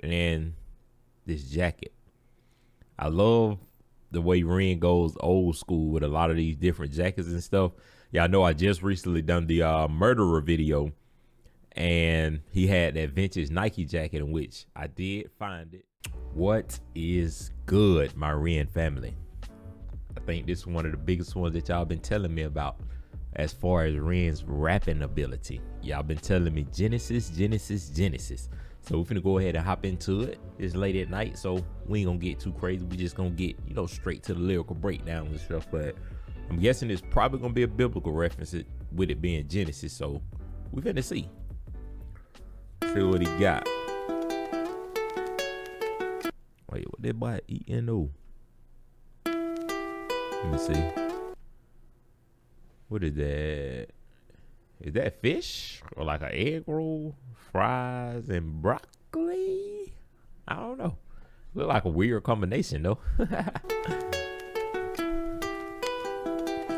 and this jacket. I love the way Ren goes old school with a lot of these different jackets and stuff. Yeah, I know I just recently done the murderer video, and he had that vintage Nike jacket, in which I did find it. What is good, my Ren family? I think this is one of the biggest ones that y'all been telling me about as far as Ren's rapping ability. Y'all been telling me Genesis. So we're finna go ahead and hop into it. It's late at night, so we ain't gonna get too crazy. We just gonna get, straight to the lyrical breakdown and stuff. But I'm guessing it's probably gonna be a biblical reference with it being Genesis. So we finna see. See what he got. Wait, what that boy ENO? Let me see. What is that? Is that fish or like an egg roll, fries, and broccoli? I don't know. Look like a weird combination though.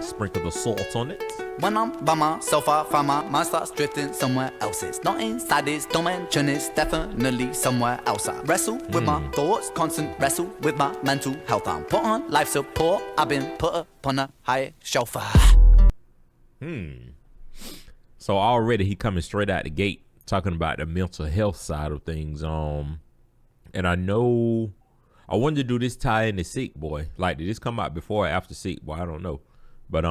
Sprinkle the salt on it. When I'm by myself, I find my mind starts drifting somewhere else. It's not inside this, don't mention it's definitely somewhere else. I wrestle with my thoughts, constant wrestle with my mental health. I'm put on life support, I've been put upon a higher shelf. So already he coming straight out the gate talking about the mental health side of things. And I know I wanted to do this tie in the Sick Boy. Like, did this come out before or after Sick Boy? I don't know. But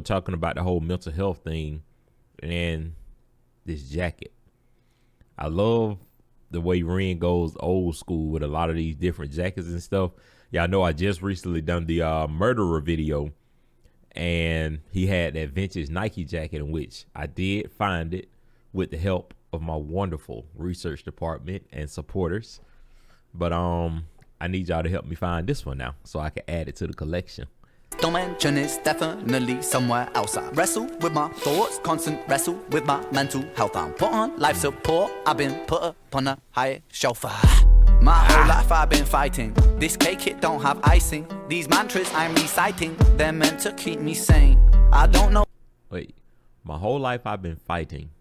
talking about the whole mental health thing and this jacket. I love the way Ren goes old school with a lot of these different jackets and stuff. Yeah, I know I just recently done the murderer video, and he had that vintage Nike jacket, in which I did find it with the help of my wonderful research department and supporters. But I need y'all to help me find this one now so I can add it to the collection. Don't mention it's definitely somewhere else. I wrestle with my thoughts, constant wrestle with my mental health. I'm put on life support, I've been put upon a higher shelf. My whole life I've been fighting. This cake, it don't have icing. These mantras I'm reciting, they're meant to keep me sane. I don't know. Wait, my whole life I've been fighting.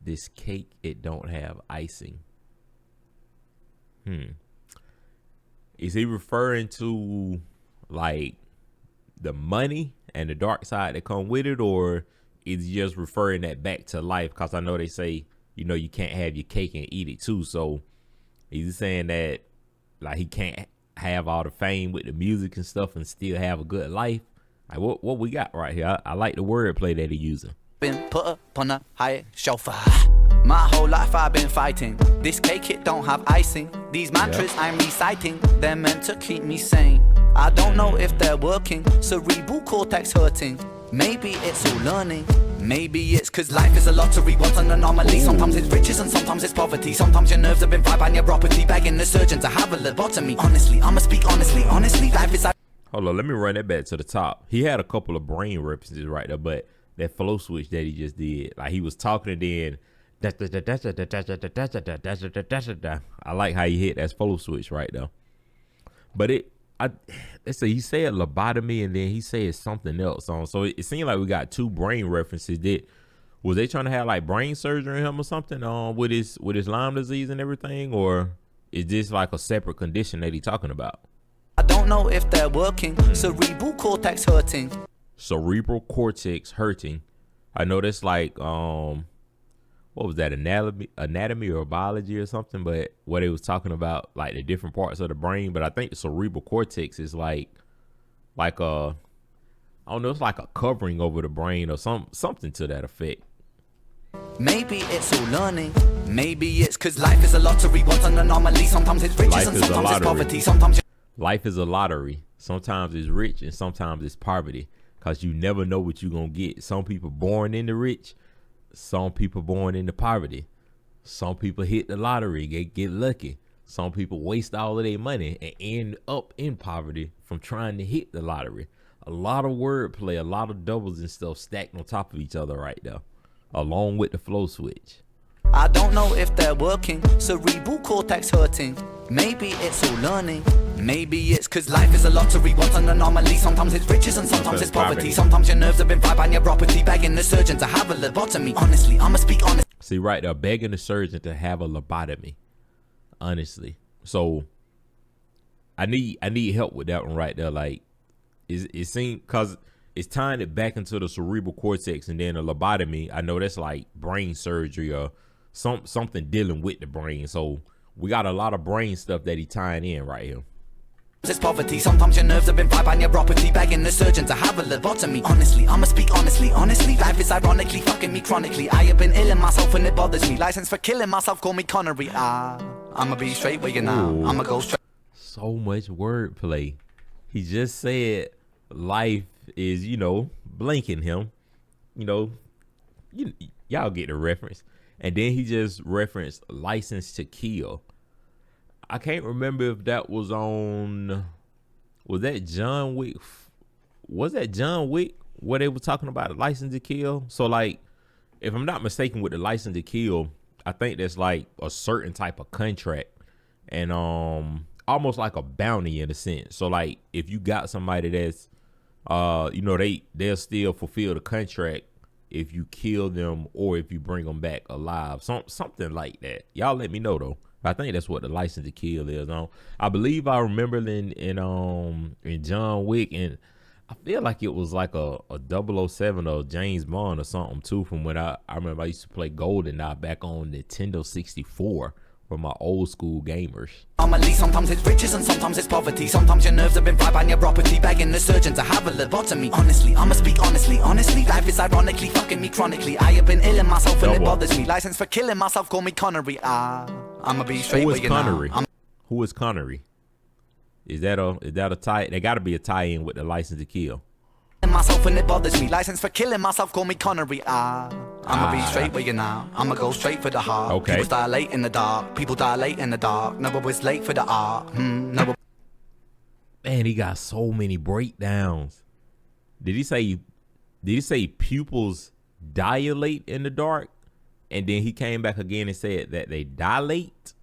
This cake, it don't have icing. Is he referring to like the money and the dark side that come with it, or is he just referring that back to life? Because I know they say, you can't have your cake and eat it too. So is he saying that like he can't have all the fame with the music and stuff and still have a good life? Like what we got right here? I like the wordplay that he's using. Been put upon a higher shelf. My whole life I've been fighting. This cake, it don't have icing. These mantras I'm reciting, they're meant to keep me sane. I don't know if they're working, cerebral cortex hurting. Maybe it's all learning. Maybe it's cause life is a lottery, what's an anomaly. Sometimes it's riches and sometimes it's poverty. Sometimes your nerves have been fried by neuropathy, begging the surgeon to have a lobotomy. Honestly, I'ma speak honestly, life is like... Hold on, let me run that back to the top. He had a couple of brain references right there, but that flow switch that he just did, like he was talking and then I like how he hit that flow switch right there. But let's say he said lobotomy and then he said something else on. So it seemed like we got two brain references. Was they trying to have like brain surgery on him or something with his Lyme disease and everything, or is this like a separate condition that he talking about? I don't know if they're working. Cerebral cortex hurting. Cerebral cortex hurting. I know that's like what was that, anatomy or biology or something, but what it was talking about, like the different parts of the brain. But I think the cerebral cortex is like I don't know, it's like a covering over the brain or something to that effect. Maybe it's all learning. Maybe it's cause life is a lottery, what's an anomaly. Sometimes it's riches and sometimes it's poverty. Sometimes life is a lottery. Sometimes it's rich and sometimes it's poverty, cause you never know what you're gonna get. Some people born into rich, some people born into poverty. Some people hit the lottery, get lucky. Some people waste all of their money and end up in poverty from trying to hit the lottery. A lot of wordplay, a lot of doubles and stuff stacked on top of each other right there, along with the flow switch. I don't know if they're working. Cerebral cortex hurting. Maybe it's all learning. Maybe it's cause life is a lottery, what's an anomaly. Sometimes it's riches and sometimes it's poverty. Sometimes your nerves have been fried by neuropathy, begging the surgeon to have a lobotomy. Honestly, I'ma speak honest. See right there, begging the surgeon to have a lobotomy. honestly. So I need help with that one right there. Like, it seems because it's tying it back into the cerebral cortex, and then a lobotomy. I know that's like brain surgery or something dealing with the brain. So we got a lot of brain stuff that he tying in right here. It's poverty, sometimes your nerves have been fried by neuropathy, begging the surgeon to have a lobotomy. Honestly, I'ma speak honestly, life is ironically fucking me chronically. I have been ill in myself and it bothers me. License for killing myself, call me Connery. I'ma be straight with you now. I'ma go straight. So much wordplay. He just said life is, blinking him. Y'all get the reference. And then he just referenced License to Kill. I can't remember if that was that John Wick? Was that John Wick where they were talking about a License to Kill? So like, if I'm not mistaken with the License to Kill, I think that's like a certain type of contract and almost like a bounty in a sense. So like, if you got somebody that's they'll still fulfill the contract if you kill them or if you bring them back alive, something like that. Y'all let me know though. I think that's what the License to Kill is. I believe I remember in John Wick, and I feel like it was like a 007 or James Bond or something too. From when I remember I used to play GoldenEye back on Nintendo 64 for my old school gamers. Normally, sometimes it's riches and sometimes it's poverty. Sometimes your nerves have been fried by neuropathy, begging the surgeon to have a lobotomy. Honestly, I'ma speak honestly, life is ironically fucking me chronically. I have been ill in myself and it bothers me. License for killing myself, call me Connery. I'ma be straight with you now. Who is Connery? Is that a tie? There got to be a tie-in with the License to Kill. Myself and it bothers me. License for killing myself, call me Connery. I'ma be straight with you now. I'ma go straight for the heart. Okay. People dilate in the dark. People dilate in the dark. No one was late for the art. No. Man, he got so many breakdowns. Did he say pupils dilate in the dark? And then he came back again and said that they dilate.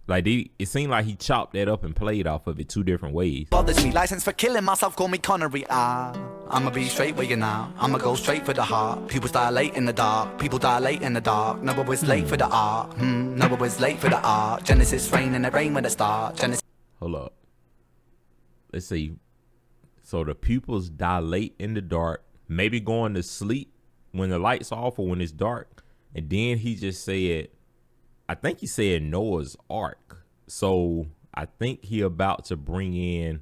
Like it seemed like he chopped that up and played off of it two different ways. Bothers me. License for killing myself, call me Connery. I'ma be straight with you now. I'ma go straight for the heart. People dilate in the dark. People dilate in the dark. No one was late for the art. No one was late for the art. Genesis rain and it rain when it start. Genesis. Hold up. Let's see. So the pupils dilate in the dark. Maybe going to sleep when the lights off or when it's dark. And then he just said, I think he said Noah's Ark. So I think he about to bring in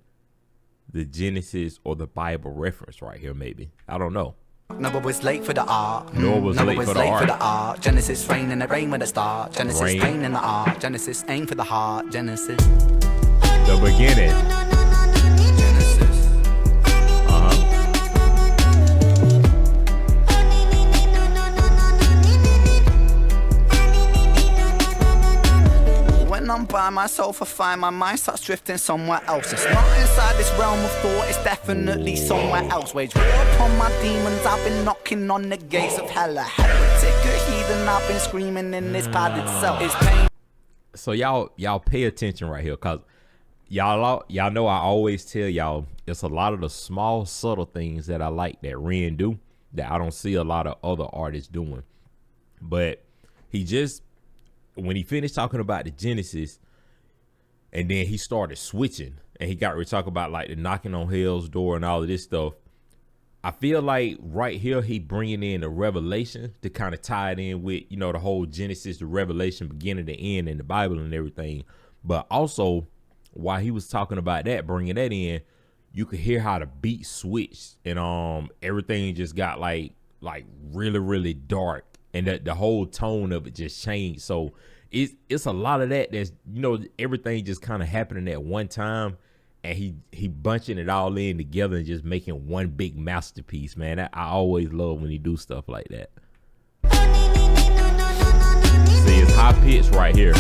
the Genesis or the Bible reference right here, maybe. I don't know. Noah was late for the art. Noah was late for the art. Genesis rain and it rain when it start. Genesis rain in the art. Genesis aim for the heart. Genesis. The beginning. When I'm by myself, I find my mind starts drifting somewhere else. It's not inside this realm of thought, it's definitely somewhere else. Wage war upon my demons, I've been knocking on the gates of hell. A heretic, a heathen, I've been screaming in this padded cell. It's pain. So y'all pay attention right here, cause y'all know I always tell y'all it's a lot of the small subtle things that I like that Ren do that I don't see a lot of other artists doing. But when he finished talking about the Genesis, and then he started switching, and he got to talk about like the knocking on hell's door and all of this stuff. I feel like right here he bringing in the Revelation to kind of tie it in with the whole Genesis, the Revelation, beginning to end, in the Bible and everything. But also while he was talking about that, bringing that in, you could hear how the beat switched and everything just got like really really dark. And the whole tone of it just changed. So it's a lot of that. That's everything just kind of happening at one time, and he bunching it all in together and just making one big masterpiece. Man, I always love when he do stuff like that. See, it's high pitch right here.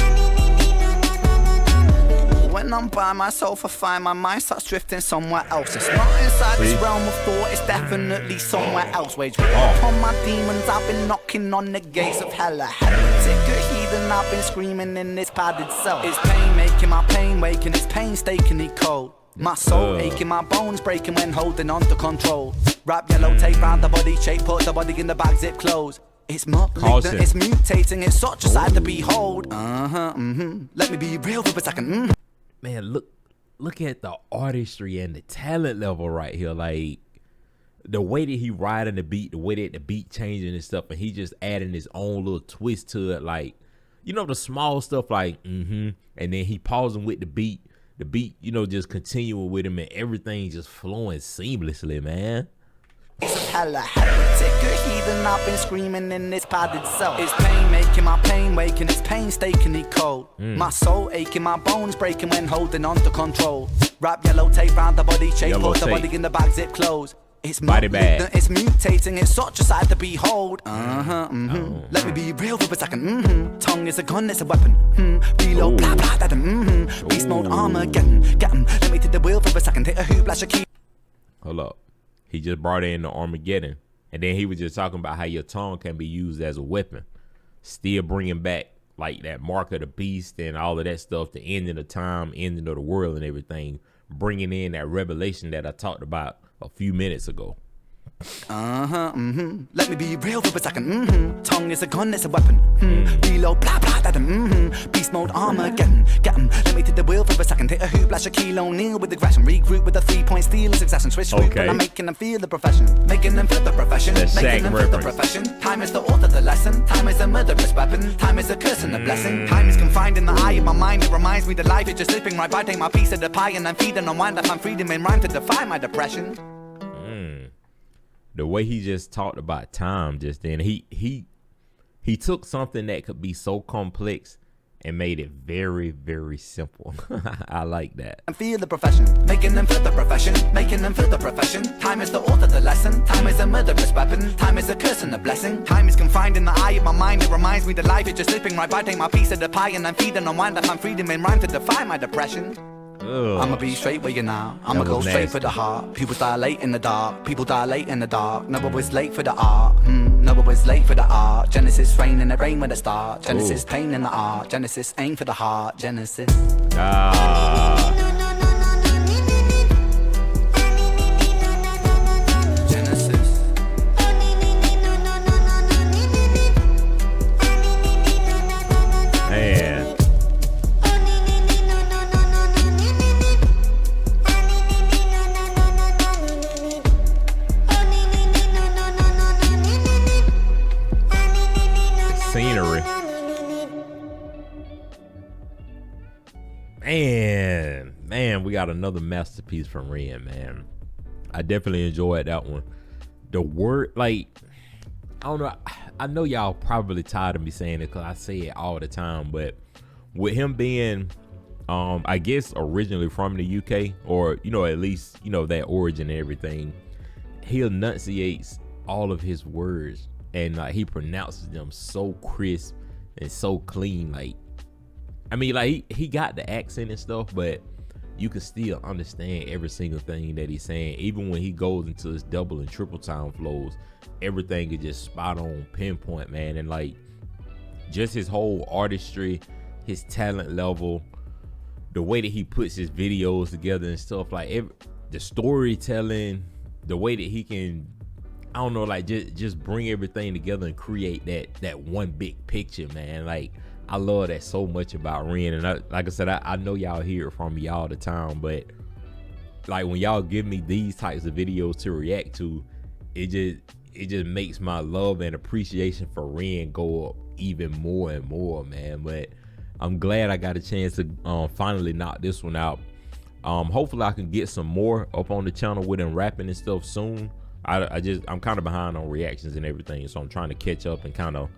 When I'm by myself, I find my mind starts drifting somewhere else. It's not inside this realm of thought, it's definitely somewhere else. Wage war upon my demons, I've been knocking on the gates of hell. A heretic, a heathen, I've been screaming in this padded cell. It's pain making my pain waking, it's painstakingly cold. My soul aching, my bones breaking when holding on to control. Wrap yellow tape round the body shape, put the body in the bag, zip close. It's malignant, it's mutating, it's such a sight to behold. Let me be real for a second. Man, look at the artistry and the talent level right here. Like the way that he riding the beat, the way that the beat changing and stuff, and he just adding his own little twist to it. Like, you know, the small stuff like and then he pausing with the beat, you know, just continuing with him, and everything just flowing seamlessly, man. It's hella heretic, a heathen. I've been screaming in this padded cell. It's pain making my pain waking, it's painstakingly cold. My soul aching, my bones breaking when holding on to control. Wrap yellow tape round the body shape, put the body in the back, zip close. It's malignant, it's mutating, it's such a sight to behold. Let me be real for a second. Tongue is a gun, it's a weapon. Reload, blah blah, that beast mode, Armageddon. Get 'em, let me take the wheel for a second. Hit a hoop, lash a key. Hold up. He just brought in the Armageddon, and then he was just talking about how your tongue can be used as a weapon, still bringing back like that mark of the beast and all of that stuff, the ending of time, ending of the world and everything, bringing in that revelation that I talked about a few minutes ago. Let me be real for a second. Tongue is a gun, it's a weapon. Reload, blah blah, that beast mode, Armageddon. Get 'em, let me take the wheel for a second. Hit a hoop, lash a kilo, kneel with aggression. Regroup with a 3-point steal, succession. Switch route, but I'm making them feel the profession. Making them feel the profession. Making them feel the profession. Time is the author, the lesson. Time is a murderous weapon. Time is a curse and a blessing. Time is confined in the eye of my mind. It reminds me that life is just slipping right by. Take my piece of the pie and I'm feeding on wine. That I'm freedom in rhyme to defy my depression. The way he just talked about time just then, he took something that could be so complex and made it very, very simple. I like that. And feel the profession, making them feel the profession, making them feel the profession. Time is the author, the lesson. Time is a murderous weapon. Time is a curse and a blessing. Time is confined in the eye of my mind. It reminds me that life is just slipping right by. Take my piece of the pie and I'm feeding on wine. That I'm freedom in rhyme to defy my depression. I'ma be straight with you now. I'ma go straight for the heart. People dilate in the dark. People dilate in the dark. Never was late for the art. Never was late for the art. Genesis rain and it rain with a star. Genesis pain in the art. Genesis aim for the heart. Genesis. Scenery. Man, we got another masterpiece from Ren, man. I definitely enjoyed that one. The word, like, I don't know. I know y'all probably tired of me saying it because I say it all the time, but with him being, I guess originally from the UK, or, you know, at least, you know, that origin and everything, he enunciates all of his words and he pronounces them so crisp and so clean. Like, I mean, like he got the accent and stuff, but you can still understand every single thing that he's saying. Even when he goes into his double and triple time flows, everything is just spot on, pinpoint, man. And like, just his whole artistry, his talent level, the way that he puts his videos together and stuff, like the storytelling, the way that he can, I don't know, like just bring everything together and create that one big picture, man. Like, I love that so much about Ren. And like I said, I know y'all hear it from me all the time, but like when y'all give me these types of videos to react to, it just makes my love and appreciation for Ren go up even more and more, man. But I'm glad I got a chance to finally knock this one out. Hopefully I can get some more up on the channel with him rapping and stuff soon. I'm kind of behind on reactions and everything, so I'm trying to catch up and kind of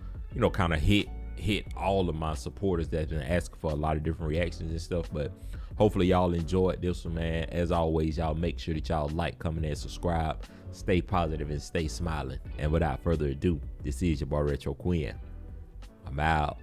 hit all of my supporters that's been asking for a lot of different reactions and stuff. But hopefully y'all enjoyed this one, man. As always, y'all make sure that y'all like, comment, and subscribe. Stay positive and stay smiling. And without further ado, this is your boy Retro Quin. I'm out.